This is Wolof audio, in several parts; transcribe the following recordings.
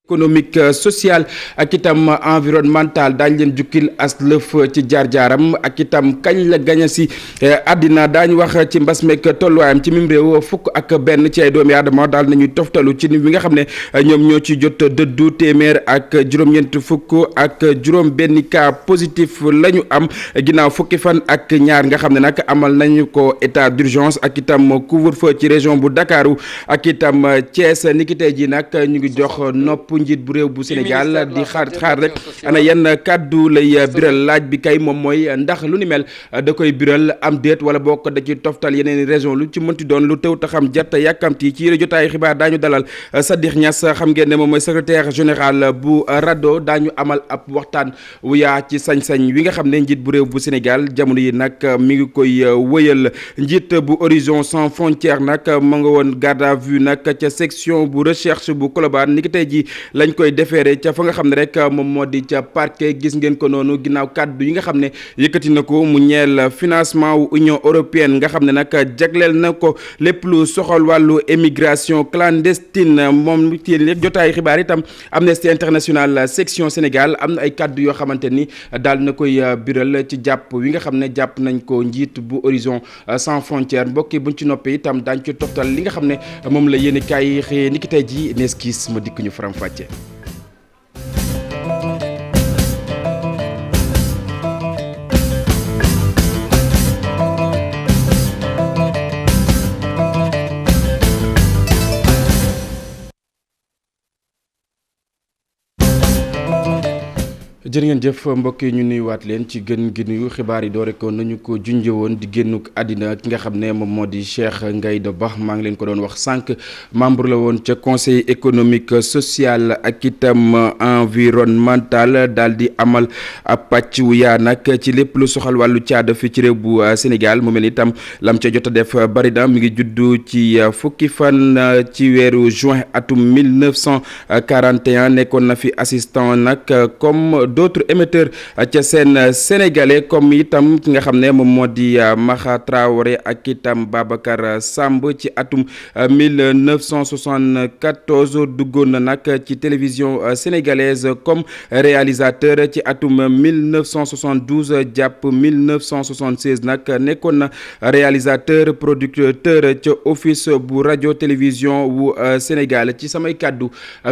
économique social ak itam environnemental daañ leen jukkil as lëf ci jaar-jaaram ak itam kañ la gaña si àddina daañ wax ci mbas meek tolluwaayam ci mim réew fukk ak benn ci ay doomi aadama daal nañuy toftalu ci ni bi nga xam ne ñoom ñoo ci jot dëddu téeméer ak juróom-ñeent fukk ak juróom benn cas positif la ñu am ginnaaw fukki fan ak ñaar nga xam ne nag amal nañu ko état d'urgence ak itam couvre-feu ci région bu Dakaru ak itam Thiès niki tey ji nag ñu ngi jox nopp njiit bu réew bu Sénégal di xaar rek ana yan kàddu lay biral laaj bi kay moom mooy ndax lu ni mel da koy biral am déet wala bokk da ci toftal yeneen région lu ci mënti doon lu tëw ta xam jot yàkkamti ci jotaay xibaar daañu dalal Sadikh Niass xam ngeen ne moom mooy secrétaire général bu RADDHO daañu amal ab waxtaan wu yaa ci sañ-sañ wi nga xam ne njiit bu réew bu Sénégal jamono yi nag mi ngi koy wëyal njiit bu Horizon Sans Frontières nag ma nga woon garde à vue nag ca section bu recherche bu Colobane niki tey ji lañ koy defeere ca fa nga xam ne rek moom moo di ca parquet gis ngeen ko noonu ginnaaw kàddu yi nga xam ne yëkkati na ko mu ñeel financement wu Union européenne nga xam ne nag jagleel na ko lépp lu soxal wàllu émigration clandestine moom ci jotaay xibaar itam Amnesty International section Sénégal am na ay kàddu yoo xamante ni daal na koy biral ci jàpp wi nga xam ne jàpp nañ ko njiit bu Horizon Sans Frontières mbokk yi buñ ci noppee itam daañ ci toftal li nga xam ne moom la yéen kaay xëy niki tey ji nees kiis ma dikk ñu faram fàcce jërë ngeen jëf mbokk yi ñu nuyuwaat leen ci gën gi nuyu xibaar yi doore ko nañu ko junjee woon di génnuk àddina ki nga xam ne moom moo di Cheikh Ngaïda Ba maa ngi leen ko doon wax sànq membre la woon ca conseil économique social ak itam environnemental daal di amal ab pàcc wu yaa nag ci lépp lu soxal wàllu caada fi ci réew bu Sénégal mu mel itam lam ca jot a def bari na mi ngi juddu ci fukki fan ci weeru juin atum 1941 nekkoon na fi assistant nag comme d'autres émetteurs ca seen sénégalais comme itam ki nga xam ne moom moo di Maxa Traoré ak itam Babacar Samb ci atum 1974 duggoon na nag ci télévision sénégalaise comme réalisateur ci atum 1972 jàpp 1976 nag nekkoon na réalisateur producteur ca office bu rajo télévision wu Sénégal ci samay kàddu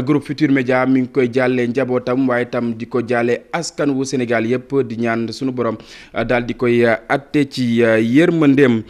groupe Futur Média mi ngi koy jàllee njabootam waaye itam di ko jàllee askan wu Sénégal yëpp di ñaan sunu borom daal di koy atte ci yërmandeem.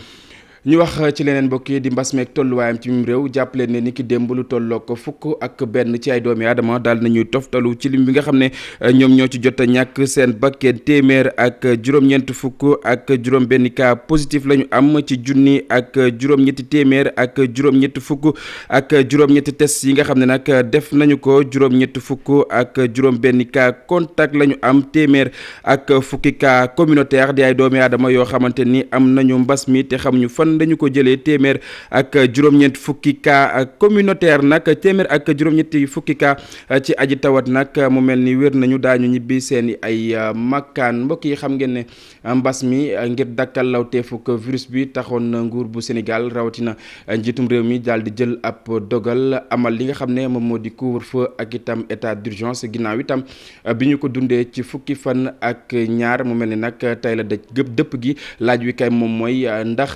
ñu wax ci leneen mbokk yi di mbas meek tolluwaayam ci mim réew jàppale ne ni ki démb lu tolloo ko fukk ak benn ci ay doomi aadama daal nañuy toftalu ci lim bi nga xam ne ñoom ñoo ci jot a ñàkk seen bakkeen téeméer ak juróom-ñeent fukk ak juróom-benn cas positif la ñu am ci junni ak juróom-ñetti téeméer ak juróom-ñett fukk ak juróom-ñetti test yi nga xam ne nag def nañu ko juróom-ñett fukk ak juróom-benn cas contact la ñu am téeméer ak fukki cas communautaire di ay doomi aadama yoo xamante ni am nañu mbas mi te xamuñu fan dañu ko jëlee téeméer ak juróom-ñeent fukki cas communautaire nag téeméer ak juróom-ñetti fukki cas ci aji tawat nag mu mel ni wér nañu daañu ñibbi seen ay makkaan mbokk yi xam ngeen ne mbas mi ngir dakkal lawteefu ko virus bi taxoon na nguur bu Sénégal rawatina njiitum réew mi daal di jël ab dogal amal li nga xam ne moom moo di couvre-feu ak itam état d'urgence ginnaaw itam bi ñu ko dundee ci fukki fan ak ñaar mu mel ni nag tey la dëpp gi laaj wi kay moom mooy ndax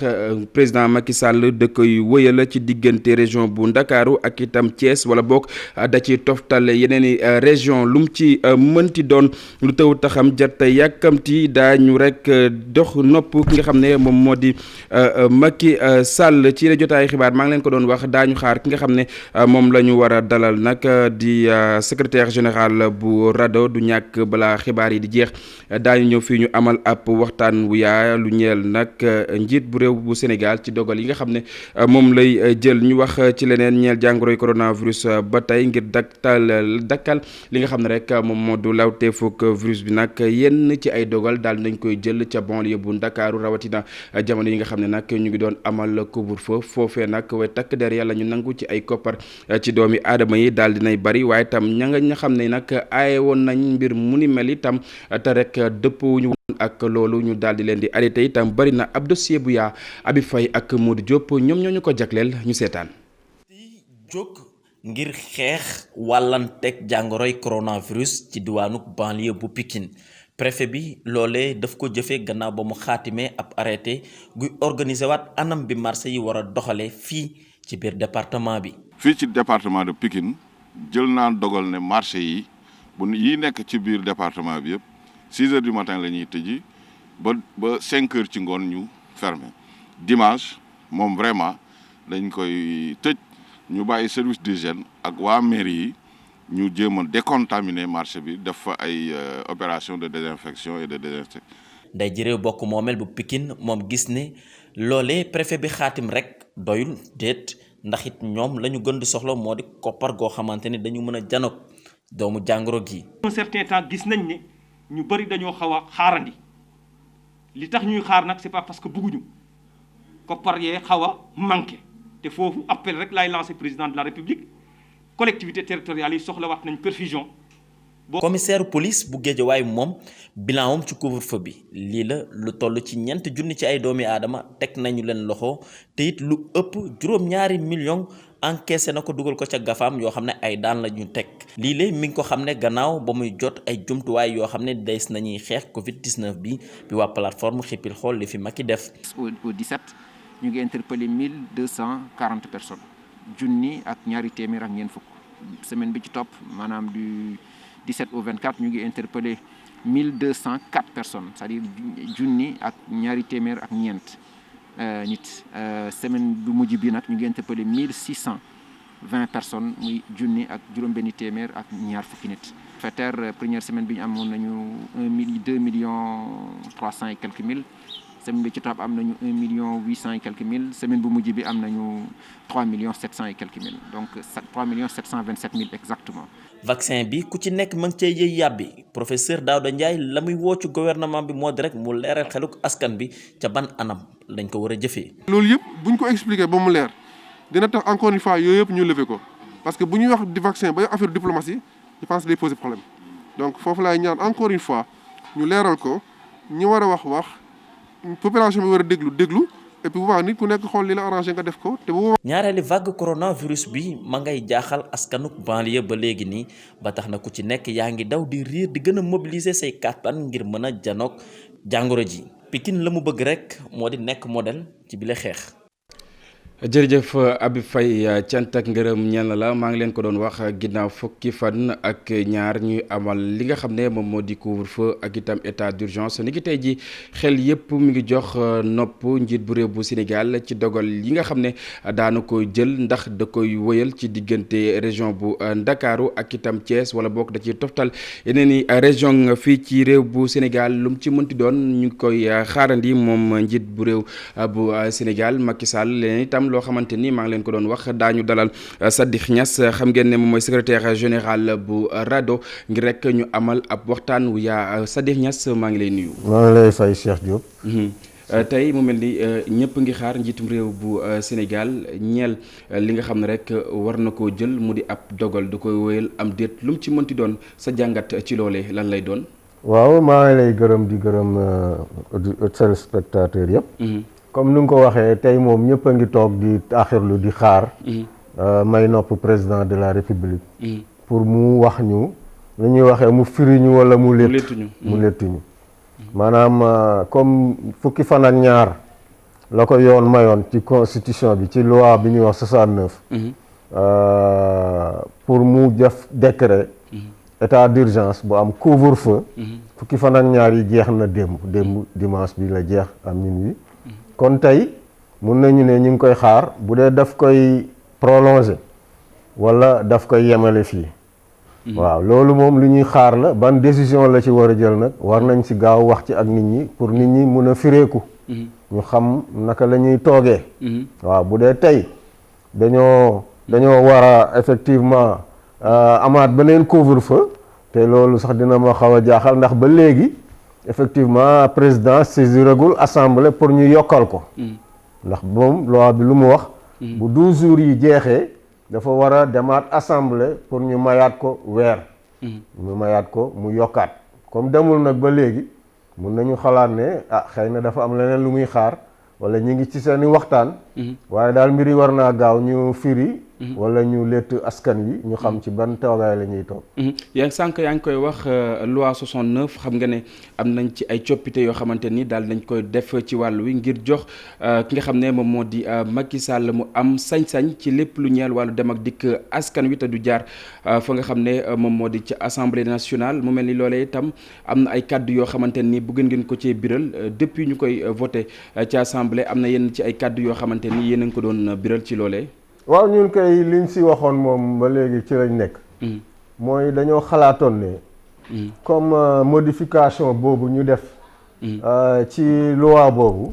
président Macky Sall da koy wëyal ci diggante région bu Ndakaaru ak itam Thiès wala boog da ci toftal yeneen i région lu mu ci mënti doon lu taw taxam jot yàkkamti daañu rek dox nopp ki nga xam ne moom moo di Macky Sall ci la jotaay xibaar maa ngi leen ko doon wax daañu xaar ki nga xam ne moom la ñu war a dalal nag di secrétaire général bu RADDHO du ñàkk balaa xibaar yi di jeex daañu ñëw fii ñu amal ab waxtaan wu yaa lu ñeel nag njiit bu réew bu Sénégal Sénégal ci dogal yi nga xam ne moom lay jël. ñu wax ci leneen ñeel jàngoroy coronavirus ba tey ngir dakkal li nga xam ne rek moom moo du lawteefuk virus bi nag yenn ci ay dogal daal nañ koy jël ca banlieue bu Ndakaaru rawatina jamono yi nga xam ne nag ñu ngi doon amal couvre-feu foofee nag way takk der yàlla ñu nangu ci ay koppar ci doomi aadama yi daal dinay bari waaye itam ña xam ne nag aaye woon nañ mbir mu ni mel itam te rek dëppwuñu woon ak loolu ñu daal di leen di arrêté itam bari na ab dossier bu yaa Abi Faye ak Modou Diop ñoom ñoo ñu ko jagleel ñu seetaan. jóg ngir xeex wàllanteeg jàngoroy coronavirus ci diwaanu banlieue bu Pikine préfet bi loolee daf ko jëfee gannaaw ba mu xaatimee ab arrêté guy organiser waat anam bi marché yi war a doxalee fii ci biir département bi. fii ci département de Pikine jël naa dogal ne marché yi yi nekk ci biir département bi yëpp 6 heures du matin la ñuy tëji ba 5 heures ci ngoon ñu fermé dimanche moom vraiment dañ koy tëj. ñu bàyyi service d'hygiène ak waa mairie yi ñu jéem a décontaminer marché bi def fa ay opération de désinfection et de désinfection. Ndeye Jëree Bokk Moomeel bu Pikine moom gis ne loolee préfet bi xaatim rek doyul déet ndax it ñoom la ñu gën di soxla moo di koppar goo xamante ni dañu mën a janoog doomu jàngoro gi. un certain temps gis nañ ne ñu bëri dañoo xaw a xaarandi li tax ñuy xaar nag c'est pas parce que bëgguñu koppar yee xaw a manqué. te foofu appel rek laay lancé président de la république collectivité territoriale yi soxla wax nañ perfusion. commissaire police bu Guédiawaye moom bilan moom ci couvre-feu bi lii la lu toll ci 4 junni ci ay doomi aadama teg nañu leen loxo te it lu ëpp juróom-ñaari millions encaissé na ko dugal ko ca gafaam yoo xam ne ay daan la ñu teg lii la mi ngi ko xam ne gannaaw ba muy jot ay jumtuwaay yoo xam ne des nañuy xeex Covid 19 bi waa plateforme xippil xool li fi Macky def. au 17. ñu ngi interpellé 1240 personnes junni ak ñaari téeméer ak ñeent fukk semaine bi ci topp maanaam du 17 au 24 ñu ngi interpellé 1204 personnes c'est-à-dire junni ak ñaari téeméer ak ñeent nit semaine bu mujj bi nag ñu ngi interpellé 1620 personnes muy junni ak juróom-benni téeméer ak ñaar fukki nit. FETER première semaine bi ñu amoon nañu 2 millions 300 et quelques mille. semaine bi ci topp am nañu 1 million 800 et quelques mille semaine bu mujj bi am nañu 3 millions 700 et quelques mille donc 3 millions 727 mille exactement. vaccin bi ku ci nekk ma ngi cay yëy yàbbi professeur Daouda Ndiaye la muy woo ci gouvernement bi moo di rek mu leeral xeluk askan bi ca ban anam lañ ko war a jëfee. loolu yëpp buñ ko expliquer ba mu leer dina tax encore une fois yooyu yëpp ñu lever ko parce que bu ñuy wax di vaccin ba affaire diplomatie je pense day poser problème donc foofu laay ñaan encore une fois ñu leeral ko ñi war a wax. population bi war a déglu et puis bu baax nit ku nekk xool li la arrangé nga def ko te bu boobaa. ñaareeli vague coronavirus bi ma ngay jaaxal askanuk banlieue ba léegi nii ba tax na ku ci nekk yaa ngi daw di riir di gën a mobiliser say kàttan ngir mën a janoog jàngoro ji Pikine la mu bëgg rek moo di nekk modèle ci bile xeex. jërëjëf Abi Faye cant ak ngërëm ñeel na la maa ngi leen ko doon wax ginnaaw fukki fan ak ñaar ñuy amal li nga xam ne moom moo di couvre-feu ak itam état d'urgence ni ki tey ji xel yépp mi ngi jox nopp njiit bu réew bu Sénégal ci dogal yi nga xam ne daana koy jël ndax da koy wëyal ci diggante région bu Ndakaaru ak itam Thiès wala bokk da ci toftal yeneen i région fii ci réew bu Sénégal lu mu ci mënti doon ñu ngi koy xaarandi moom njiit bu réew bu Sénégal Macky Sall leneen itam loo xamante ni maa ngi leen ko doon wax daañu dalal Sadikh Niass xam ngeen ne moom mooy secrétaire général bu RADDHO ngir rek ñu amal ab waxtaan wu yaa Sadikh Niass maa ngi lay nuyu. maa ngi lay fay Cheikh Diop. tey mu mel ni ñëpp ngi xaar njiitum réew bu Sénégal ñeel li nga xam ne rek war na koo jël mu di ab dogal du koy wéyal am déet lu mu ci mënti doon sa jàngat ci loolee lan lay doon. waaw maa ngi lay gërëm di gërëm téléspectateurs yëpp. comme ni nga ko waxee tey moom ñëpp a ngi toog di taaxirlu di xaar. may nopp président de la république. pour mu wax ñu lu ñuy waxee mu firi ñu wala mu lettuñu. maanaam comme fukki fan ak ñaar la ko yoon mayoon ci constitution bi ci loi bi ñuy wax 69. pour mu def décret. état d'urgence bu am couvre-feu. fukki fan ak ñaar yi jeex na démb dimanche bi la jeex à minuit. kon tey mun nañu ne ñu ngi koy xaar bu dee daf koy prolonger wala daf koy yemale fii. waaw loolu moom lu ñuy xaar la ban décision la ci war a jël nag war nañ ci gaaw wax ci ak nit ñi pour nit ñi mun a fireeku. ñu xam naka la ñuy toogee. waaw bu dee tey dañoo war a effectivement amaat beneen couvre-feu te loolu sax dina ma xaw a jaaxal ndax ba léegi effectivement président saisiragul assemblée pour ñu yokkal ko. ndax moom loi bi lu mu wax. bu 12 jours yi jeexee dafa war a demaat assemblée pour ñu mayaat ko weer. ñu mayaat ko mu yokkaat comme demul nag ba léegi mun nañu xalaat ne xëy na dafa am leneen lu muy xaar wala ñu ngi ci seeni waxtaan. waaye daal mbir yi war naa gaaw ñu firi. wala ñu lett askan wi ñu xam ci ban toogaay la ñuy toog. yaa ngi koy wax loi 69 xam nga ne am nañ ci ay coppite yoo xamante ni daal nañ koy def ci wàll wi ngir jox ki nga xam ne moom moo di Macky Sall mu am sañ-sañ ci lépp lu ñeel wàllu dem ak dikk askan wi te du jaar fa nga xam ne moom moo di ci assemblée nationale mu mel ni loolee itam am na ay kàddu yoo xamante ni bëgg ngeen ko cee biral depuis ñu koy voté ci assemblée am na yenn ci ay kàddu yoo xamante ni yéen a ngi ko doon biral ci loolee. waaw ñun kay liñ si waxoon moom ba léegi ci lañ nekk. mooy dañoo xalaatoon ne. comme modification boobu ñu def. ci loi boobu.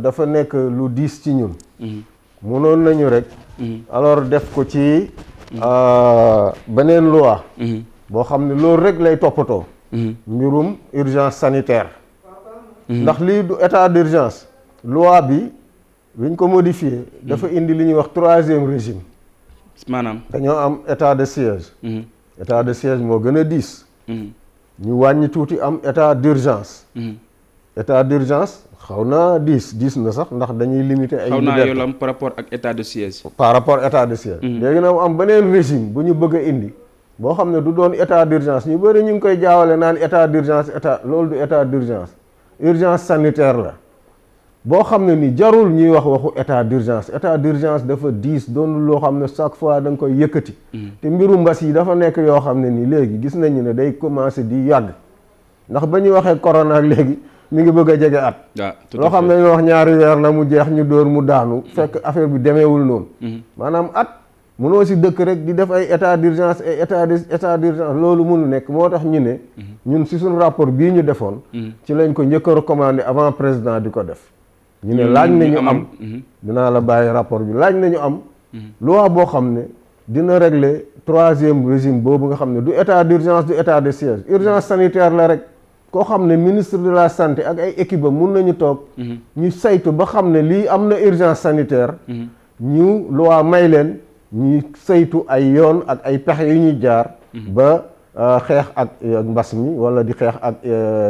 dafa nekk lu diis ci ñun. mënoon nañu rek. alors def ko ci beneen loi. boo xam ne loolu rek lay toppatoo. mbirum urgence sanitaire. ndax lii du état d'urgence. loi bi. biñ ko modifié dafa indi li ñuy wax 3e régime. maanaam dañoo am état de siège. état de siège moo gën a diis. ñu wàññi tuuti am état d'urgence. état d'urgence xaw naa diis na sax ndax dañuy limiter ay. xaw naa yolam par rapport ak état de siège. par rapport état de siège. léegi nag am beneen régime bu ñu bëgg a indi. boo xam ne du doon état d'urgence ñu bëri ñu ngi koy jaawale naan état d'urgence loolu du état d'urgence urgence sanitaire la. boo xam ne ni jarul ñuy waxu état d'urgence dafa diis doon loo xam ne chaque fois da nga koy yëkkati. te mbiru mbas yi dafa nekk yoo xam ne ni léegi gis nañu ne day commencer di yàgg ndax ba ñuy waxee corona ak léegi mi ngi bëgg a jege at. loo xam ne ñu wax ñaari weer na mu jeex ñu dóor mu daanu. fekk affaire bi demeewul noonu. maanaam at mënoo si dëkk rek di def ay état d'urgence et état d'urgence loolu mënu nekk moo tax ñu ne. ñun si suñu rapport bii ñu defoon. ci lañ ko njëkk a recommander avant président di ko def. ñu ne laaj nañu am dinaa la bàyyi rapport bi laaj nañu am loi boo xam ne dina régler 3e régime boobu nga xam ne du état d'urgence du état de siège urgence sanitaire la rek koo xam ne ministre de la santé ak ay équipe am mun nañu toog ñu saytu ba xam ne lii am na urgence sanitaire ñu loi may leen ñu saytu ay yoon ak ay pexe yu ñuy jaar ba xeex ak mbas mi wala di xeex ak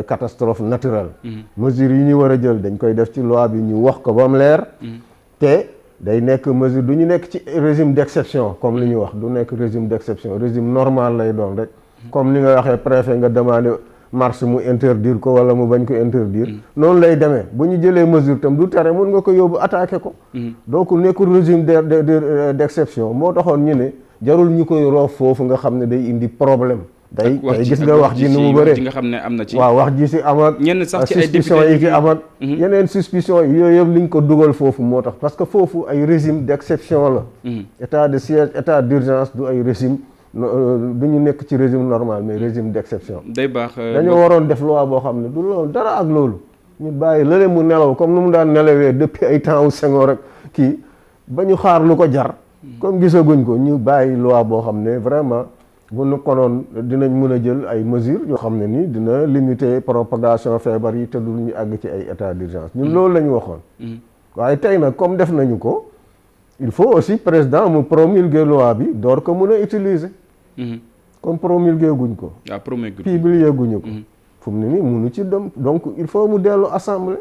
catastrophe naturelle. mesures yi ñu war a jël dañ koy def ci loi bi ñu wax ko ba mu leer. te day nekk mesure du ñu nekk ci régime d'exception comme li ñu wax du nekk régime d'exception régime normal lay doon rek. comme ni nga waxee préfet nga demander marche mu interdire ko wala mu bañ ko interdire. noonu lay demee bu ñu jëlee mesure tam du tere mun nga ko yóbbu attaquer ko. donc nekkul régime d'exception moo taxoon ñu ne. jarul ñu koy roof foofu nga xam ne day indi problème. day gis nga wax ji ni mu bëree nga xam ne am na ci. waaw wax ji si am ak. ñenn sax ci ay suspicion yi ci am ak. yeneen suspicion yi yooyu yëpp liñ ko dugal foofu moo tax parce que foofu ay régime d'exception la. état de siège état d'urgence du ay régime du ñu nekk ci régime normal mais régime d'exception. day baax dañoo waroon def loi boo xam ne du loolu dara ak loolu. ñu bàyyi lële mu nelaw comme nu mu daan nelawee depuis ay temps wu Senghor rek kii ba ñu xaar lu ko jar. comme gisaguñ ko ñu bàyyi loi boo xam ne vraiment bu nu konoon dinañ mën a jël ay mesures yoo xam ne ni dina limiter propagation feebar yi te dul ñu àgg ci ay état d'urgence ñun loolu la ñu waxoon. waaye tey nag comme def nañu ko il faut aussi président mu promulguer loi bi door ko mën a utiliser. comme promulguer guñ ko. waaw promulguer publier guñu ko. fu mu ne nii munu ci dem donc il faut mu dellu assemblée.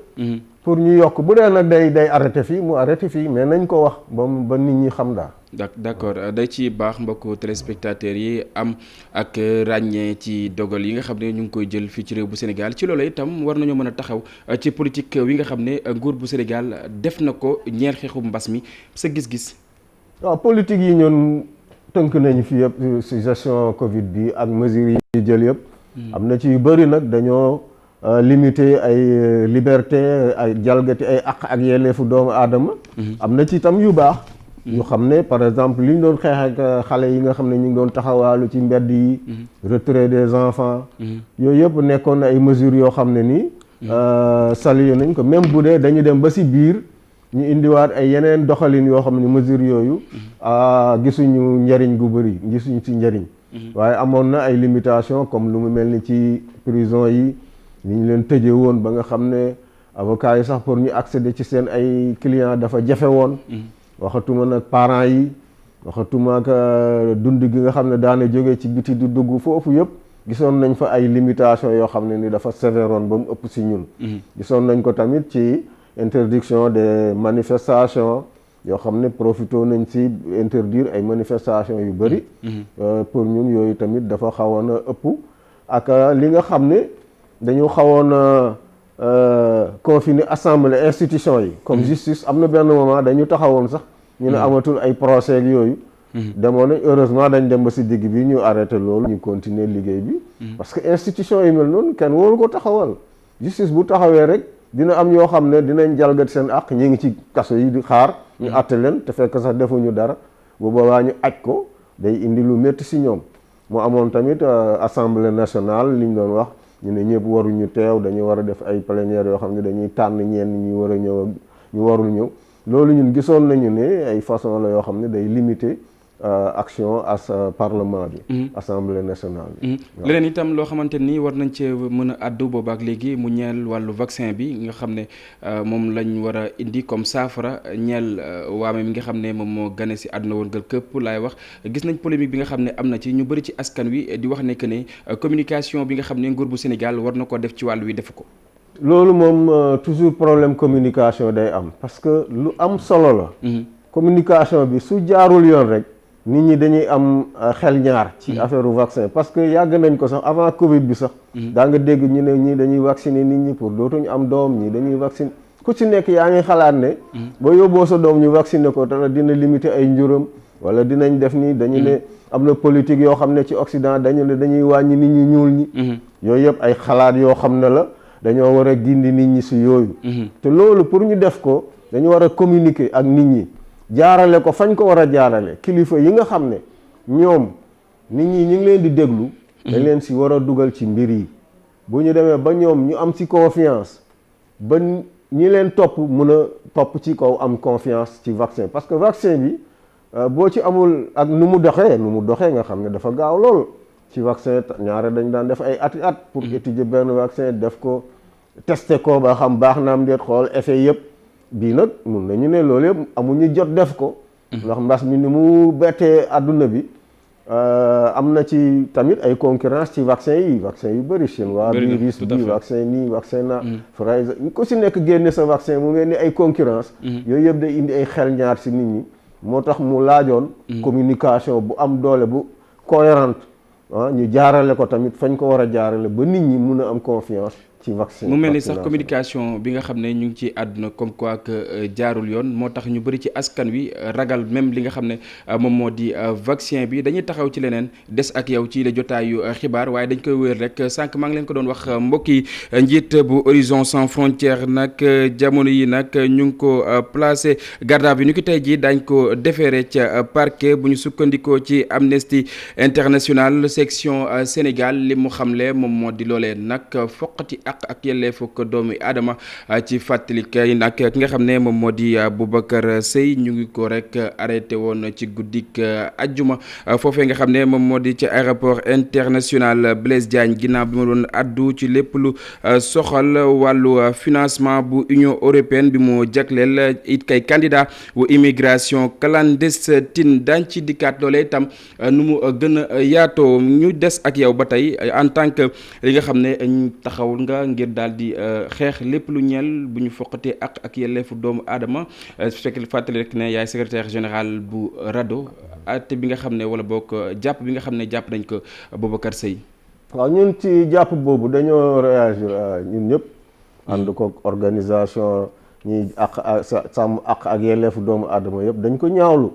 pour ñu yokk bu dee nag day arrêté fii mu arrêté fii mais nañ ko wax ba nit ñi xam daal. d'accord day ci baax mbokku téléspectateurs yi am ak ràññee ci dogal yi nga xam ne ñu ngi koy jël fii ci réew bu Sénégal ci loolu itam war nañoo mën a taxaw ci politique wi nga xam ne nguur bu Sénégal def na ko ñeer xeexu mbas mi sa gis-gis. waaw politique yi ñun tënk nañu fi yëpp ci gestion Covid bi ak mesures yi ñuy jël yëpp. am na ci yu bëri nag dañoo. limiter ay liberté ay jalgati ay àq ak yelleefu doomu aadama. am na ci itam yu baax. yu xam ne par exemple li ñu doon xeex ak xale yi nga xam ne ñu ngi doon taxawaalu ci mbedd yi. retrait des enfants. yooyu yëpp nekkoon na ay mesures yoo xam ne nii salué nañ ko, même bu dee dañu dem ba si biir ñu indiwaat ay yeneen doxalin yoo xam ne mesures yooyu gisuñu njariñ gu bëri, gisuñu ci njariñ. waaye amoon na ay limitation comme lu mu mel ni ci prison yi ni ñu leen tëjee woon ba nga xam ne avocats yi sax pour ñu accéder ci seen ay clients dafa jafe woon. waxatuma nag parents yi, waxatuma ak dund gi nga xam ne daana jógee ci biti du dugg foofu yëpp gisoon nañ fa ay limitation yoo xam ne ni dafa sévéroon ba mu ëpp si ñun. gisoon nañ ko tamit ci interdiction des manifestations yoo xam ne profité nañ si interdire ay manifestations yu bëri. pour ñun yooyu tamit dafa xawoon a ëpp ak li nga xam ne dañu xawoon a confiner assemblée institution yi. comme justice am na benn moment dañu taxawoon sax ñu ne amatul ay procès yooyu. demoon nañ heureusement dañ dem ba si digg bi ñu arrêté loolu. ñu continuer liggéey bi. parce que institution yi mel noonu kenn waru ko taxawal. justice bu taxawee rek dina am ñoo xam ne dinañ jalgat seen àq ñi ngi ci kaso yi di xaar. ñu àtte leen te fekk sax defuñu dara bu boobaa ñu aj ko day indi lu métti si ñoom. mu amoon tamit assemblée nationale li ñu doon wax ñu ne ñëpp waruñu teew, dañu war a def ay plénière yoo xam ne dañuy tànn ñenn ñi war a ñëw ak ñu warul ñëw. loolu ñun gisoon nañu ne ay façon la yoo xam ne day limiter action parlement bi. assemblée nationale bi. leneen itam loo xamante ni war nañ cee mën a àddu boobaak léegi mu ñeel wàllu vaccin bi nga xam ne moom lañ war a indi comme saafara ñeel waame mi nga xam ne moom moo gane si àdduna wërngal këpp laay wax. gis nañ polémique bi nga xam ne am na ci ñu bëri ci askan wi di wax ne que ne communication bi nga xam ne nguur bu Sénégal war na ko def ci wàllu wi def ko. loolu moom toujours problème communication day am parce que lu am solo la. communication bi su jaarul yoon rek nit ñi dañuy am xel ñaar ci affaire vaccin parce que yàgg nañ ko sax avant Covid bi sax. daa nga dégg ñu ne ñii dañuy vacciner nit ñi pour dootuñu am doom, ñii dañuy vacciner ku ci nekk yaa ngi xalaat ne. boo yóbboo sa doom ñu vacciner ko dana dina limiter ay njuram wala dinañ def nii dañu ne am na politique yoo xam ne ci Occident dañu ne dañuy wàññi nit ñi ñuul ñi. yooyu yëpp ay xalaat yoo xam ne la. dañoo war a gindi nit ñi si yooyu. te loolu pour ñu def ko dañu war a communiquer ak nit ñi jaarale ko fañ ko war a jaarale kilifa yi nga xam ne ñoom nit ñi ñu ngi leen di déglu. dañ leen si war a dugal ci mbir yi. bu ñu demee ba ñoom ñu am si confiance ba ñi leen topp mun a topp ci kaw am confiance ci vaccin parce que vaccin bi boo ci amul ak nu mu doxee nga xam ne dafa gaaw lool. ci vaccin ñaare dañ daan def ay at pour étudier benn vaccin def ko tester ko ba xam baax na am déet xool effet yëpp bii nag mun nañu ne loolu yëpp amuñu jot def ko ndax mbas mi ni mu bettee àdduna bi am na ci tamit ay concurrence ci vaccin yu bëri chinois bi russe bi vaccin nii vaccin na Pfizer ku si nekk génne sa vaccin mu mel ni ay concurrence yooyu yëpp day indi ay xel ñaar si nit ñi moo tax mu laajoon communication bu am doole bu cohérente ñu jaarale ko tamit fañ ko war a jaarale ba nit ñi mun a am confiance ci vaccin. mu mel ni sax communication bi nga xam ne ñu ngi ci àdduna comme quoi que jaarul yoon moo tax ñu bëri ci askan wi ragal même li nga xam ne moom moo di vaccin bi dañuy taxaw ci leneen des ak yow ci la jotaayu xibaar waaye dañ koy wéer rek sànq maa ngi leen ko doon wax mbokk yi njiit bu Horizon Sans Frontières nag jamono yi nag ñu ngi ko placé garde à vue ni ki tey jii daañ ko déféré ca parquet bu ñu sukkandikoo ci Amnesty International section Sénégal li mu xamle moom moo di loolee nag foqati ak yelleefu ko doomu aadama ci fàttali kay nag ki nga xam ne moom moo di Boubacar Seye ñu ngi ko rek arrêté woon ci guddik ajjuma foofee nga xam ne moom moo di ci aéroport international Blaise Diagne ginnaaw bi ma doon addu ci lépp lu soxal wàllu financement bu Union européenne bi mu jagleel it kay candidat wu immigration clandestine daañ ci dikkaat loolee itam nu mu gën a yaatoo ñu des ak yow ba tey en tant que li nga xam ne taxaw nga ngir daal di xeex lépp lu ñeel bu ñu foqatee ak yelleefu doomu aadama su fekkee fàttali rek ne yaay secrétaire général bu RADDHO te bi nga xam ne wala boog jàpp bi nga xam ne jàpp nañ ko Boubacar Seye. waaw ñun ci jàpp boobu dañoo réagir ñun ñëpp ànd ko organisation ñuy sàmm ak yelleefu doomu aadama yëpp dañ ko ñaawlu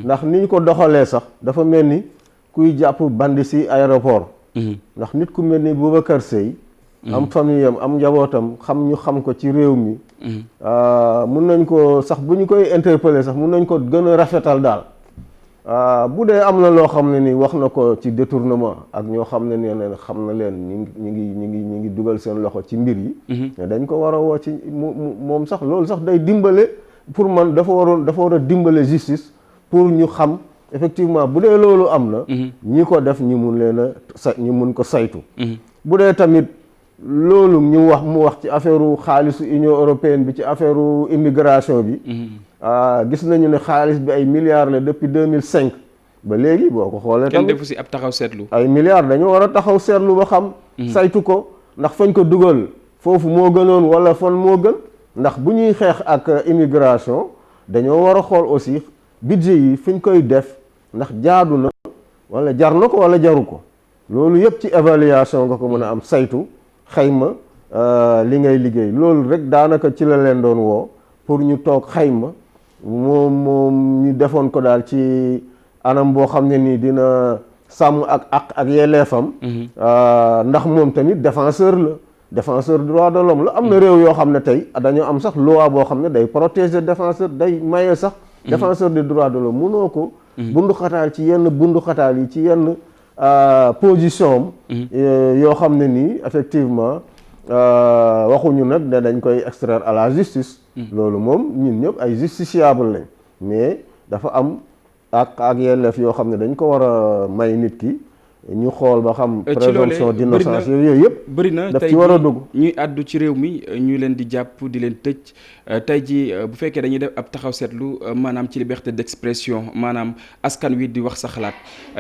ndax ni ñu ko doxalee sax dafa mel ni kuy jàpp bandi si aéroport ndax nit ku mel ni Boubacar Seye am famille am njabootam xam ko ci réew mi mun nañ ko sax bu ñu koy interpeller sax mun nañ ko gën a rafetal daal bu dee am na loo xam ne ni wax na ko ci détournement ak ñoo xam ne ne xam na leen ñi ngi dugal seen loxo ci mbir yi mais dañ ko war a woo ci moom sax loolu sax day dimbale pour man dafa war a dimbale justice pour ñu xam effectivement bu dee loolu am na ñi ko def ñu mun leen a ñu mun ko saytu bu dee tamit loolu mu wax ci affaire xaalisu Union européenne bi ci affaire immigration bi gis nañu ne xaalis bi ay milliards la depuis 2005 ba léegi boo ko xoolee tamit kenn defu si ab taxaw seetlu ay milliards dañu war a taxaw seetlu ba xam saytu ko ndax fañ ko dugal foofu moo gënoon wala fan moo gën ndax bu ñuy xeex ak immigration dañoo war a xool aussi budget yi fi ñu koy def ndax jaadu na wala jar na ko wala jaru ko loolu yëpp ci évaluation nga ko mën a am saytu xayma li ngay liggéey loolu rek daanaka ci la leen doon woo pour ñu toog xayma moom ñu defoon ko daal ci anam boo xam ne nii dina sàmm ak yelleefam ndax moom tamit défenseur des droits de l'homme la am na réew yoo xam ne tey dañoo am sax loi boo xam ne day protéger défenseur day maye sax défenseur des droits de l'homme mënoo ko bunduxataal ci yenn bunduxataal yi ci yenn position am yoo xam ne nii effectivement waxuñu nag ne dañ koy extraire à la justice loolu moom ñun ñëpp ay justiciable lañ mais dafa am ak yelleef yoo xam ne dañ ko war a may nit ki ñu xool ba xam présomption d'innocence yooyu yëpp bëri na daf ci war a dugg ñuy àddu ci réew mi ñu leen di jàpp di leen tëj tey ji bu fekkee dañuy def ab taxaw seetlu maanaam ci liberté d'expression maanaam askan wi di wax sa xalaat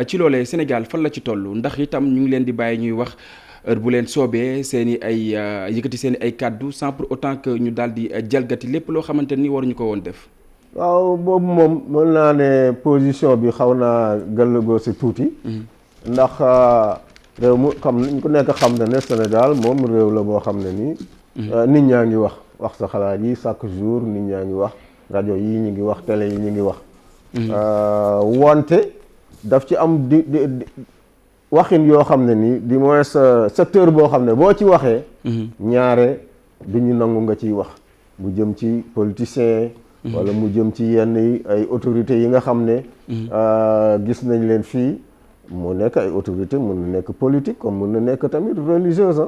ci loolee Sénégal fan la ci toll ndax itam ñu ngi leen di bàyyi ñuy wax heure bu leen soobee seen i ay yëkkati seen i ay kàddu sans pour autant que ñu daal di jalgati lépp loo xamante ni waruñu ko woon def. waaw boobu moom mën naa ne position bi xaw naa gàllagoo si tuuti. ndax réew mu xam nañ ku nekk xam na ne Sénégal moom réew la boo xam ne nii. nit ñaa ngi wax sa xalaat yi chaque jour nit ñaa ngi wax rajo yi ñu ngi wax télé yi ñu ngi wax. wante daf ci am waxin yoo xam ne nii du moins secteur boo xam ne boo ci waxee ñaare du ñu nangu nga ciy wax bu jëm ci politicien wala mu jëm ci yenn ay autorités yi nga xam ne gis nañ leen fii mu nekk ay autorité mun na nekk politique comme mun na nekk tamit religieuse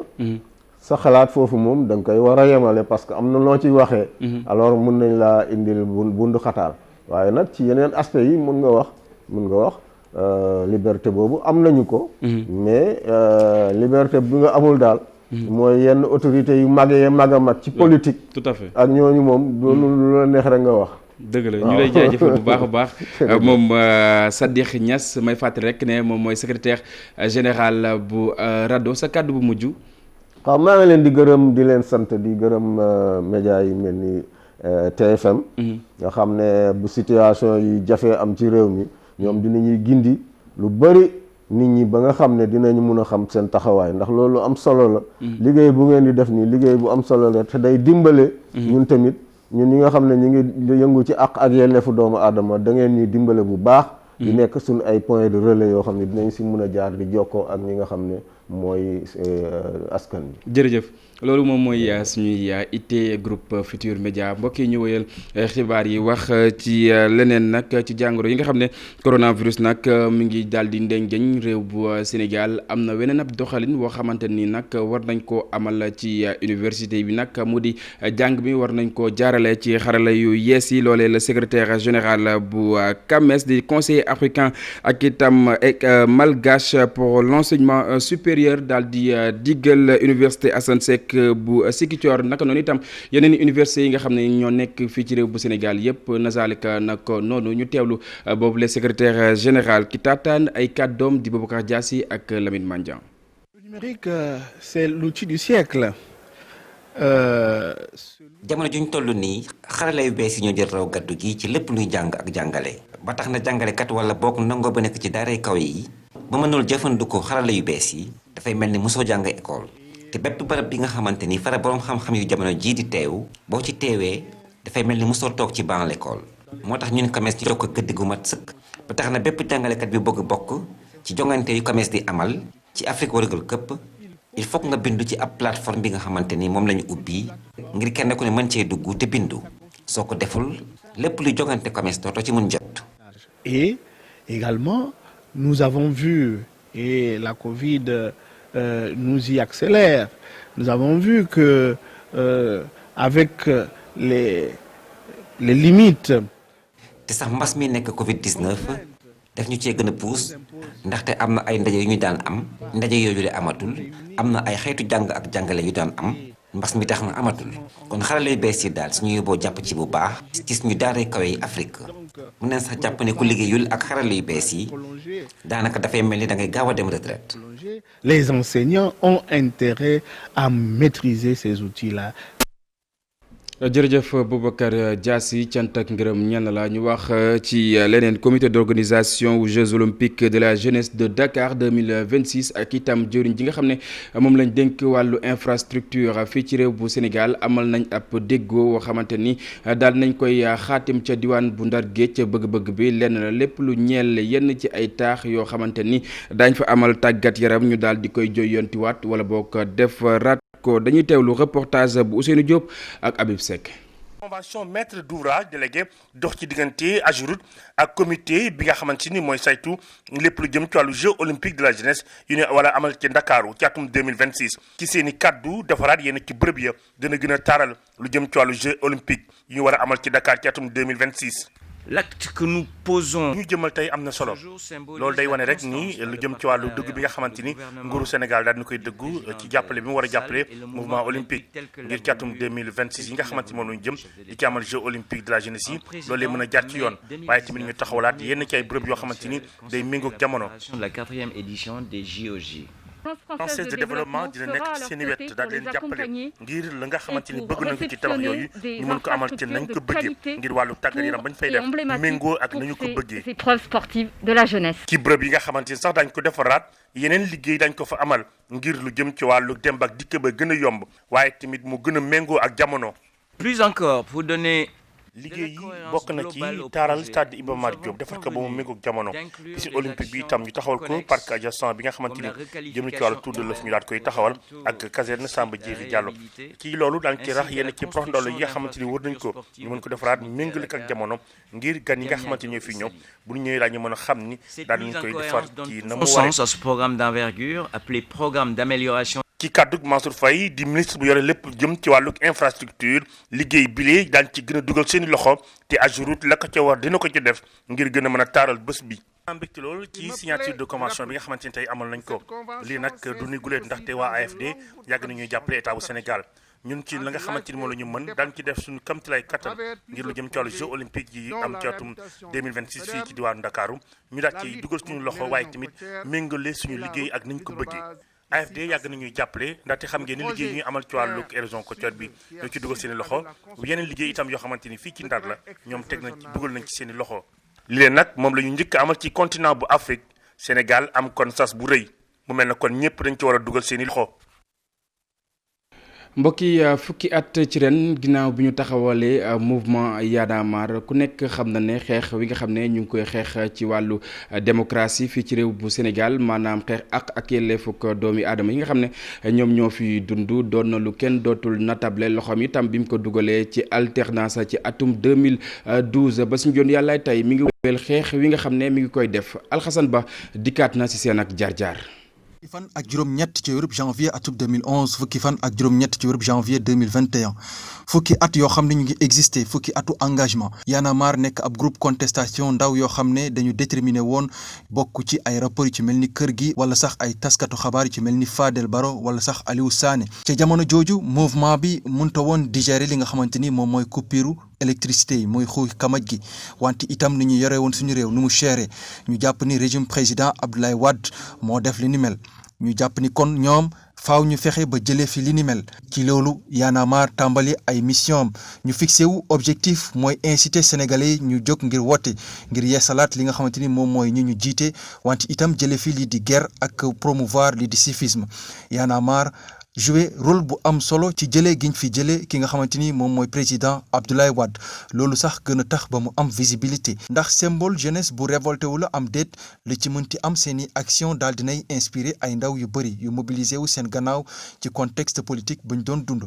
sa xalaat foofu moom da nga koy war a yemale parce que am na loo ciy waxee alors mun nañ laa indil bundu xataal waaye nag ci yeneen aspect yi mun nga wax liberté boobu am nañu ko mais liberté bi nga amul daal mooy yenn autorités yu magee mag a mag ci politique tout à fait ak ñooñu moom doonu lu la neex rek nga wax dëgg la ñu lay jaajëfal bu baax a baax moom Sadikh Niass may fàttali rek ne moom mooy secrétaire général bu RADDHO sa kàddu bu mujj. waaw maa ngi leen di gërëm di leen sant di gërëm média yi mel ni TFM nga xam ne bu situation yi jafee am ci réew mi ñoom dinañuy gindi lu bari nit ñi ba nga xam ne dinañu mun a xam seen taxawaay ndax loolu am solo la liggéey bu ngeen di def nii liggéey bu am solo la te day dimbale ñun tamit ñun ñi nga xam ne ñu ngi yëngu ci àq ak yelleefu doomu aadama da ngeen ñuy dimbale bu baax di nekk suñu ay point de relais yoo xam ne dinañ si mun a jaar di jokkoo ak ñi nga xam ne mooy askan bi jërëjëf loolu moom mooy suñuy itte groupe Futurs Médias mbokk yi ñu wëyal xibaar yi wax ci leneen nag ci jàngoro yi nga xam ne coronavirus nag mi ngi daal di ndengeñ réew bu Sénégal am na weneen ab doxalin boo xamante ni nag war nañ koo amal ci université bi nag mu di jàng bi war nañ koo jaarale ci xarala yu yees yi loolee le secrétaire général bu CAMES di conseiller africain ak itam malgache pour l'enseignement supérieur daal di diggal université Assane Seck bu Ziguinchor naka noonu itam yeneen université yi nga xam ne ñoo nekk fii ci réew bu Sénégal yëpp nazalika nag noonu ñu teewlu boobu le secrétaire général ki taataan ay kàddoom di Boubacar Diassi ak Lamine Mandiang. Le numérique c'est l'outil du siècle. jamono juñ toll nii xarala yu bees yi ñoo jël raw gaddu gi ci lépp luy jàng ak jàngale ba tax na jàngalekat wala boog ndongo ba nekk ci daaray kaw yi ba mënul jëfandikoo xarala yu bees yi dafay mel ni mosoo jàng école. te bépp barab bi nga xamante ni fara boroom xam-xam yu jamono jii di teew boo ci teewee dafay mel ni mosoo toog ci banc l'école moo tax ñun CAMES ci jox ko gëdd gu mat sëkk ba tax na bépp jàngalekat bi bëgg bokk ci jongante yu CAMES di amal ci Afrique wërëgal këpp il faut nga bindu ci ab plateforme bi nga xamante ni moom la ñu ubbi ngir kenn ku ne mën cee dugg te bindu soo ko deful lépp luy jongante CAMES dootoo ci mën jot. Et Également, nous avons vu, et la Covid nous y accélère, nous avons vu que avec les limites. te sax mbas mi nekk Covid-19 daf ñu cee gën a puus ndaxte am na ay ndaje yu ñu daan am ndaje yooyu la amatul am na ay xeetu jàng ak jàngale yu daan am mbas mi tax na amatul kon xarala yu bees yi daal suñu yóbboo jàpp ci bu baax ci suñu daaree kawe yi Afrique mun nañ sax jàpp ne ku liggéeyul ak xarala yu bees yi daanaka dafay mel ni da ngay gaaw a dem retraite. Les enseignants ont intérêt à maîtriser ces outils-là. jërëjëf Boubacar Diassi cant ak ngërëm ñenn la ñu wax ci leneen comité d'organisation aux Jeux olympiques de la jeunesse de Dakar 2026 ak itam jëriñ ji nga xam ne moom lañ dénk wàllu infrastructure fii ci réew bu Sénégal amal nañ ab déggoo woo xamante ni daal nañ koy xaatim ca diwaan bu Ndar Géej bëgg-bëgg bi lenn la lépp lu ñeel yenn ci ay taax yoo xamante ni daañ fa amal tàggat yaram ñu daal di koy joyantiwaat wala boog def rat ko dañuy teewlu reportage bu Ousseynou Diop ak Habib Seck. convention maître d'ouvrage délégué dox ci diggante AGEROUTE ak comité bi nga xamante ni mooy saytu lépp lu jëm ci wàllu jeu olympique de la jeunesse yu ne wala amal ci Ndakaaru ci atum 2026 ci seen i kaddu defaraat yenn ci bërëb ya dina gën a taaral lu jëm ci wàllu jeu olympique yu ñu war a amal ci Dakar ci atum 2026. L'acte que nous posons. ñu jëmal tey am na solo loolu day wane rek ni lu jëm ci wàllu dëgg bi nga xamante ni nguuru Sénégal daal na koy dëggu ci jàppale bi mu war a jàppale mouvement olympique ngir ci atum 2026 yi nga xamante ni moom la ñu jëm di ci amal jeux olympiques de la jeunesse yi loolu lay mën a jaar ci yoon waaye tamit ñu taxawalaat yenn ci ay bërëb yoo xamante ni day méngoog jamono. La 4e édition des JOJ. Française de développement dina nekk ci seen i wet daal leen jàppale ngir la nga xamante ni bëgg nañ ko ci tabax yooyu ñu mën ko amal ci nañ ko bëggee ngir wàllu tàggat yaram bañ fay def méngoo ak nañu ko bëggee. Épreuves sportives de la jeunesse. ci bërëb yi nga xamante ni sax dañ ko defaraat yeneen liggéey dañ ko fa amal ngir lu jëm ci wàllu dem ak dikk ba gën a yomb waaye tamit mu gën a méngoo ak jamono. Plus encore pour donner. liggéey yi bokk na ci taaral stade Iba Mar Diop defar ko ba mu méngoog jamono piscine olympique bi itam ñu taxawal ko parc adjacent bi nga xamante ni jëm na ci wàllu tour de l'œuf ñu daal koy taxawal ak caserne Samba Diéry Diallo ci loolu daan ci rax yenn ci prox ndoll yi nga xamante ni wër nañ ko ñu mën ko defaraat méngale ak jamono ngir gan yi nga xamante ni ñoo fi ñëw bu ñu ñëwee daañu mën a xam ni daal nañ koy defar ci na mu waree. Ce programme d'envergure appelé programme d'amélioration. ci kàddug Mansour Faye di ministre bu yore lépp jëm ci wàllug infrastructure liggéey bile daan ci gën a dugal seeni loxo te AGEROUTE la ko ca war dina ko ci def ngir gën a mën a taaral bés bi. am mbégte loolu ci signature de convention bi nga xamante ni tey amal nañ ko lii nag du ni guleet ndaxte waa AFD yàgg nañuy jàppale état bu Sénégal ñun ci la nga xamante ni moom la ñu mën daan ci def suñu kamtilay kattan ngir lu jëm ci wàllu jeux olympiques yi am ci atum 2026 fii ci diwaanu Ndakaaru ñu daal ci dugal suñu loxo waaye tamit méngale suñu liggéey ak niñ ko bëggee. AFD yàgg nañuy jàppale ndaxte xam ngeen ni liggéey ñuy amal ci wàllu érosion côtière bi ñoo ci dugal seen i loxo yeneen liggéey itam yoo xamante ni fii ci Ndar la ñoom teg nañ ci dugal nañ ci seen i loxo. li leen nag moom la ñu njëkk amal ci continent bu Afrique Sénégal am kon sas bu rëy mu mel na kon ñëpp dañ ci war a dugal seen i loxo. mbokk yi fukki at ci ren ginnaaw bi ñu taxawalee mouvement Y'en a marre ku nekk xam na ne xeex wi nga xam ne ñu ngi koy xeex ci wàllu démocratie fii ci réew bu Sénégal maanaam xeex ak yelleefuk doomi aadama yi nga xam ne ñoom ñoo fi dund doon na lu kenn dootul natable loxoom itam bi mu ko dugalee ci alternance ci atum 2012 ba suñu joon yàllaay tey mi ngi wéyal xeex wi nga xam ne mi ngi koy def Alxasan Ba dikkaat na ci seen ak jaar-jaar. fukki fan ak juróom-ñett ci weerub janvier atum 2011 fukki fan ak juróom-ñett ci weerub janvier 2021 fukki at yoo xam ne ñu ngi existé fukki atu engagement Y'en a marre nekk ab groupe contestation ndaw yoo xam ne dañu déterminé woon bokk ci ay rapport yu ci mel ni kër gi wala sax ay taskatu xabaar yu ci mel ni Fadel Baro wala sax Aliou Sané ca jamono jooju mouvement bi mënta woon digérer li nga xamante ni moom mooy coupure électricité yi mooy xuuy kamaj gi wante itam ni ñu yore woon suñu réew nu mu chéré ñu jàpp ni régime président Abdoulaye Wade moo def li ni mel ñu jàpp ni kon ñoom faaw ñu fexe ba jëlee fi li ni mel ci loolu Y'en a marre tàmbali ay mission ñu fixé wu objectif mooy inciter sénégalais yi ñu jóg ngir woote ngir yeesalaat li nga xamante ni moom mooy ñi ñu jiite wante itam jëlee fi lii di guerre ak promouvoir lii di civisme Y'en a marre jouer rôle bu am solo ci jëlee giñ fi jëlee ki nga xamante ni moom mooy président Abdoulaye Wade loolu sax gën a tax ba mu am visibilité ndax symbole jeunesse bu révolté wu la am déet li ci mënti am seeni action daal dinay inspiré ay ndaw yu bëri yu mobilisé wu seen gannaaw ci contexte politique buñ doon dund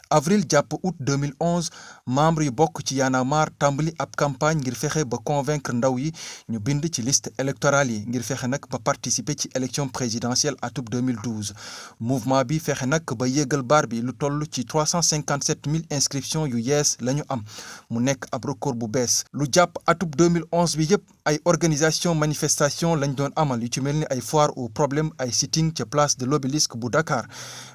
avril jàpp août 2011 membre yu bokk ci Y'en a marre tàmbali ab campagne ngir fexe ba convaincre ndaw yi ñu bind ci liste électorale yi ngir fexe nag ba participer ci élection présidentielle atub 2012 mouvement bi fexe nag ba yéegal baar bi lu toll ci 357 000 inscriptions yu yees la ñu am mu nekk ab record bu bees lu jàpp atub 2011 bi yëpp ay organisation manifestation lañ doon amal yu ci mel ni ay foire au problème ay sitting ca place de l'Obélisque bu Dakar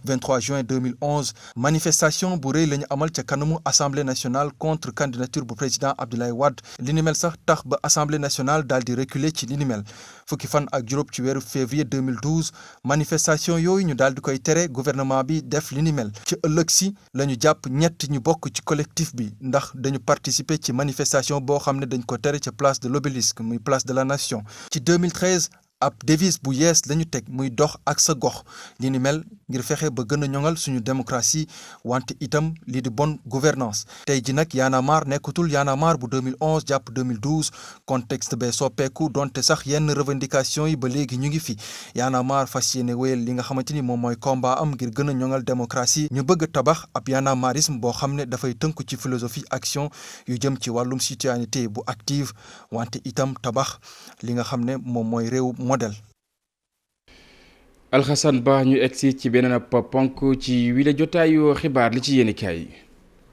23 juin 2011 manifestation bu rëy la ñu amal ca kanamu assemblée nationale contre candidature bu président Abdoulaye Wade li ni mel sax tax ba assemblée nationale daal di reculer ci li ni mel fukki fan ak juróom ci weeru février 2012 manifestation yooyu ñu daal di koy tere gouvernement bi def li ni mel ci ëllëg si la ñu jàpp ñett ñu bokk ci collectif bi ndax dañu participer ci manifestation boo xam ne dañ ko tere ca place de l'Obélisque muy place de la nation ci 2013 ab devise bu yees lañu teg muy dox ak sa gox li ni mel ngir fexe ba gën a ñoŋal suñu démocratie wante itam lii di bonne gouvernance tey ji nag Y'en a marre nekkatul Y'en a marre bu 2011 jàpp 2012 contexte bee soppeeku donte sax yenn revendication yi ba léegi ñu ngi fi Y'en a marre fas yéene wéyal li nga xamante ni moom mooy combat am ngir gën a ñoŋal démocratie ñu bëgg a tabax ab Y'en a marrisme boo xam ne dafay tënku ci philosophie action yu jëm ci wàllum citoyenneté bu active wante itam tabax li nga xam ne moom mooy réew modèle. Alxasan Ba ñu egsi ci beneen ponk ci wile jotaayu xibaar li ci yéenekaay yi.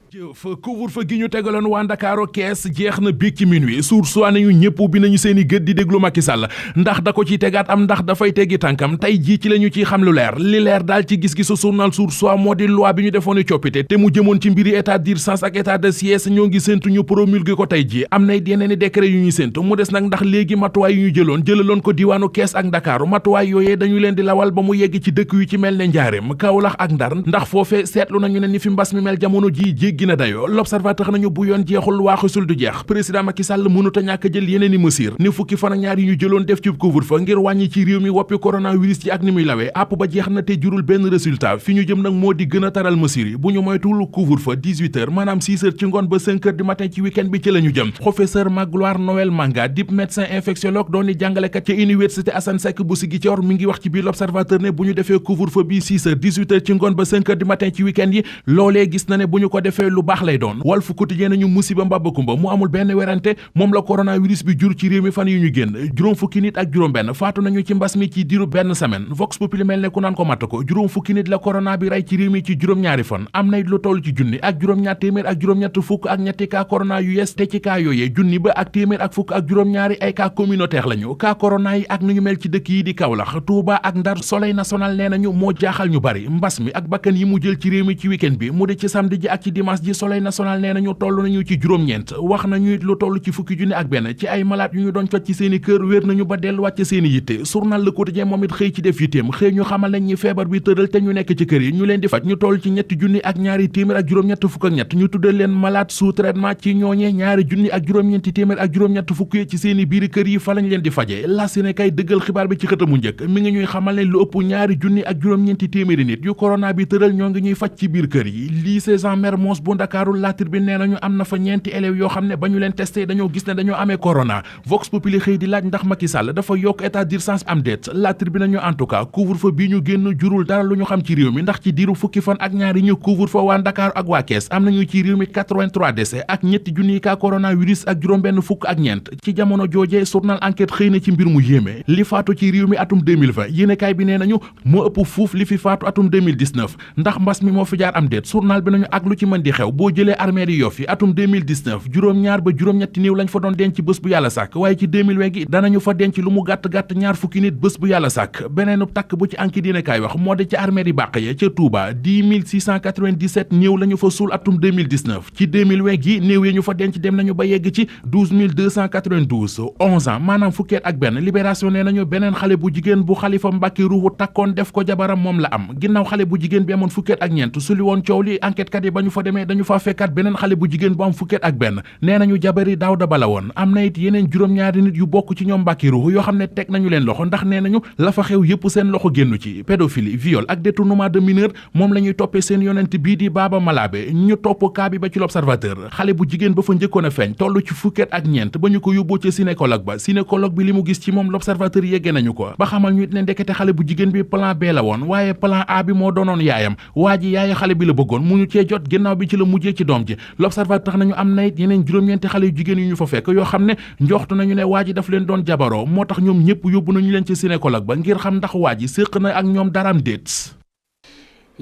jëf couvre-feu gi ñu tegaloon waa Ndakaaru kees jeex na biig ci minuit source nañu ñëpp bi nañu seeni gët di déglu Macky Sall ndax da ko ciy tegaat am ndax dafay teggi tànkam tey jii ci la ñu ciy xam lu leer li leer daal ci gis-gisu journal Source A moo di loi bi ñu defoon coppite te mu jëmoon ci mbiri état d'urgence ak état de siège ñoo ngi séntu ñu promulgué ko tey jii am na yeneen i décret yu ñuy séntu mu des nag ndax léegi matuwaay yu ñu jëlaloon ko diwaanu kees ak Ndakaaru matuwaay yooyee dañu leen di lawal ba mu yegg ci dëkk yu ci mel ne Njaaréem Kaolack ak Ndar ndax foofe seetlu nañu ne ni fi mbas mi mel jamono ji gina dayo l'observateur nañu bu yoon jeexul waaxisul du jeex président Macky Sall mënut a ñàkk jël yeneen i mesures ni fukki fan ak ñaar yi ñu jëloon def ci couvre-feu ngir wàññi ci réew mi woppi coronavirus ci ak ni muy lawee àpp ba jeex na te jurul benn résultat fi ñu jëm nag moo di gën a taral mesures yi bu ñu moytuwul couvre-feu 18h maanaam 6h ci ngoon ba 5h du matin ci week-end bi ci la ñu jëm professeur Magloire Noël Manga dip médecin infectiologue doon ni jàngalekat ca université Assane Seck bu Ziguinchor mi ngi wax ci biir l'observateur ne bu ñu defee couvre-feu bi 6h 18h ci ngoon ba 5h du matin ci week-end yi loolee gis na ne bu ñu ko defee lu baax lay doon Walf Quotidien nañu musiba mbaba kumba mu amul benn werante moom la coronavirus bi jur ci réew mi fan yu ñu génn juróom fukki nit ak juróom benn faatu nañu ci mbas mi ci diiru benn semaine Vox Populi mel ne ku naan ko matt ko juróom fukki nit la corona bi rey ci réew mi ci juróom-ñaari fan am na lu toll ci junni ak juróom-ñaar téeméer ak juróom-ñett fukk ak ñetti cas corona yu yees te ci cas yooyee junni ba ak téeméer ak fukk ak juróom-ñaari ay cas communautaire lañu cas corona yi ak nu ñu mel ci dëkk yi di Kaolack Touba ak Ndar Soleil national nee nañu moo jaaxal ñu bari mbas mi ak bakkan yi mu jël ci réew mi ci week-end bi mu di ci samedi ji ak ci dimanche ji Soleil national nee nañu toll nañu ci juróom-ñeent wax nañu it lu toll ci fukki junni ak benn ci ay malade yu ñu doon faj ci seeni kër wér nañu ba delluwaat ci seeni yitte journal Le Quotidien moom it xëy ci def yitteem xëy ñu xamal nañ ñi feebar bi tëral te ñu nekk ci kër yi ñu leen di faj ñu toll ci ñetti junni ak ñaari téeméer ak juróom-ñett fukk ak ñett ñu tuddal leen malade sous traitement ci ñooñee ñaari junni ak juróom-ñeenti téeméer ak juróom-ñett fukk yi ci seeni biiri kër yi fa lañ leen di faje la Sénégal dëggal xibaar bi ci xëtamu njëkk mi ngi ñuy xamal ne lu ëpp ñaari junni ak juróom-ñeenti téeméeri nit yu corona bi tëral ñoo ngi ñuy faj ci biir kër yi lycée Jean Mermoz bu Ndakaaru La Tribune nee nañu am na fa ñeenti élèves yoo xam ne ba ñu leen testé dañoo gis ne dañoo amee corona Vox Populi xëy di laaj ndax Macky Sall dafa yokk état d'urgence am déet La Tribune nañu en tout cas couvre-feu bi ñu génn jurul dara lu ñu xam ci réew mi ndax ci diiru fukki fan ak ñaari ñu couvre-feu waa Dakar ak waa Kees am nañu ci réew mi 83 décès ak ñetti junniy cas coronavirus ak juróom-benn fukk ak ñeent ci jamono joojee journal Enquête xëy na ci mbir mu yéeme li faatu ci réew mi atum 2020 yéenekaay bi nee nañu moo ëpp fuuf li fi faatu atum 2019 ndax mbas mi moo fi jaar am déet journal bi nañu ak lu ci mën di xew boo jëlee armée di Yoff yi atum 2019 juróom-ñaar ba juróom-ñetti néew lañ fa doon denc bés bu yàlla sàkk waaye ci 2020 gi danañu fa denc lu mu gàtt-gàtt ñaar fukki nit bés bu yàlla sàkk beneenub takk bu ci Enquête yéenekaay wax moo di ci armée di bàq ya ca Touba 10 697 néew lañu fa suul atum 2019 ci 2020 gi néew yi ñu fa denc dem nañu ba yegg ci 12 292 11 ans maanaam fukkeet ak benn libération nee nañu beneen xale bu jigéen bu Xalifa Mbàkke ruuxu takkoon def ko jabaram moom la am ginnaaw xale bu jigéen bi amoon fukkeet ak ñeent su li woon coow li enquête kat yi ba ñu fa demee dañu faa fekkaat beneen xale bu jigéen bu am fukket ak benn nee nañu jabari Daawda Ba la woon am na it yeneen juróom-ñaari nit yu bokk ci ñoom Mbàkkiru yoo xam ne teg nañu leen loxo ndax nee nañu la fa xew yépp seen loxo génnu ci pédophilie viol ak détournement de mineur moom la ñuy toppee seen yonent bii di Baba Malabe ñu topp kaa bi ba ci l'Observateur xale bu jigéen ba fa njëkkoon a feeñ toll ci fukket ak ñeent ba ñu ko yóbboo ci gynécologue ba gynécologue bi li mu gis ci moom l'Observateur yeggee nañu ko ba xamal ñu it ne ndekete xale bu jigéen bi plan B la woon waaye plan A bi moo doonoon yaayam waa ji yaaya xale bi la bëggoon mu ñu cee jot ginnaaw bi ci la mujjee ci doom ji l'Observateur tax nañu am na it yeneen juróom-ñeenti xale yu jigéen yu ñu fa fekk yoo xam ne njoxtu nañu ne waa ji daf leen doon jabaroo moo tax ñoom ñëpp yóbbu nañu leen ci gynécologue ba ngir xam ndax waa ji séq na ak ñoom daraam déet.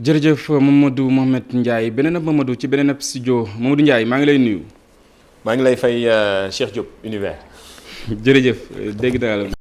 jërëjëf Mamadou Mohamed Ndiaye beneen ab Mamadou ci beneen ab studio Mamadou Ndiaye maa ngi lay nuyu. maa ngi lay fay Cheikh Diop univers. jërëjëf dégg naa la.